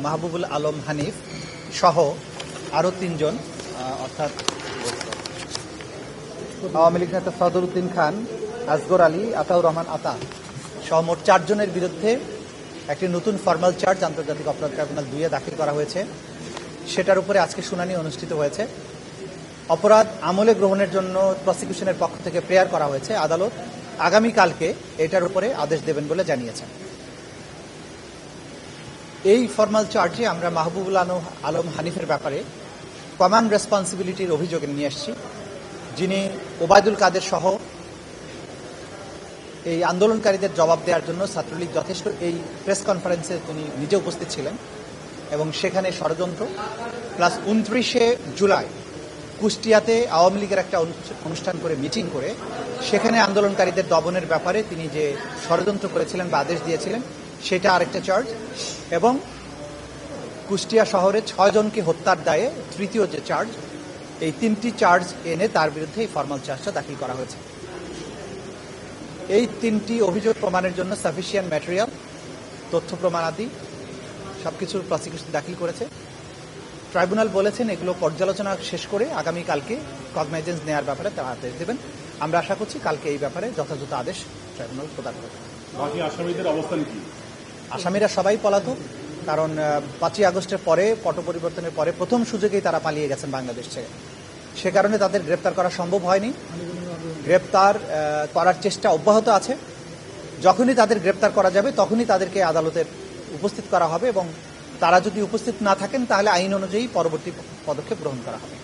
মাহবুবুল আলম হানিফ সহ আরও 3 জন অর্থাৎ আওয়ামী লীগ নেতা সদরউদ্দিন খান, আসগর আলী, আতাউর রহমান আতা সহ মোট 4 জনের বিরুদ্ধে একটি নতুন ফর্মাল চার্জ আন্তর্জাতিক অপরাধ ট্রাইব্যুনাল 2-এ দাখিল করা হয়েছে। সেটার উপরে আজকে শুনানি অনুষ্ঠিত হয়েছে। অপরাধ আমলে গ্রহণের জন্য প্রসিকিউশনের পক্ষ থেকে প্রেয়ার করা হয়েছে। আদালত আগামীকালকে এটার উপরে আদেশ দেবেন বলে জানিয়েছেন। এই ফর্মাল চার্জে আমরা মাহবুবুল আলম হানিফের ব্যাপারে কমান্ড রেসপন্সিবিলিটির অভিযোগে নিয়ে আসছি, যিনি ওবায়দুল কাদের সহ এই আন্দোলনকারীদের জবাব দেওয়ার জন্য ছাত্রলীগ যথেষ্ট এই প্রেস কনফারেন্সে তিনি নিজে উপস্থিত ছিলেন এবং সেখানে ষড়যন্ত্র প্লাস 29শে জুলাই কুষ্টিয়াতে আওয়ামী লীগের একটা অনুষ্ঠান করে মিটিং করে সেখানে আন্দোলনকারীদের দমনের ব্যাপারে তিনি যে ষড়যন্ত্র করেছিলেন বা আদেশ দিয়েছিলেন সেটা আরেকটা চার্জ, এবং কুষ্টিয়া শহরে 6 জনকে হত্যার দায়ে তৃতীয় যে চার্জ, এই 3টি চার্জ এনে তার বিরুদ্ধে এই ফর্মাল চার্জটা দাখিল করা হয়েছে। এই 3টি অভিযোগ প্রমাণের জন্য সাফিসিয়েন্ট ম্যাটেরিয়াল, তথ্য প্রমাণাদি সবকিছুর প্রসিকিউশন দাখিল করেছে। ট্রাইব্যুনাল বলেছেন এগুলো পর্যালোচনা শেষ করে আগামীকালকে কগনাইজেন্স নেওয়ার ব্যাপারে তারা আদেশ দেবেন। আমরা আশা করছি কালকে এই ব্যাপারে যথাযথ আদেশ ট্রাইব্যুনাল প্রদান করবে। বাকি আসামিদের অবস্থান কি? আসামিরা সবাই পলাতক, কারণ 5ই আগস্টের পরে পট পরিবর্তনের পরে প্রথম সুযোগেই তারা পালিয়ে গেছেন বাংলাদেশ ছেড়ে। সে কারণে তাদের গ্রেপ্তার করা সম্ভব হয়নি। গ্রেপ্তার করার চেষ্টা অব্যাহত আছে। যখনই তাদের গ্রেপ্তার করা যাবে তখনই তাদেরকে আদালতের উপস্থিত করা হবে এবং তারা যদি উপস্থিত না থাকেন তাহলে আইন অনুযায়ী পরবর্তী পদক্ষেপ গ্রহণ করা হবে।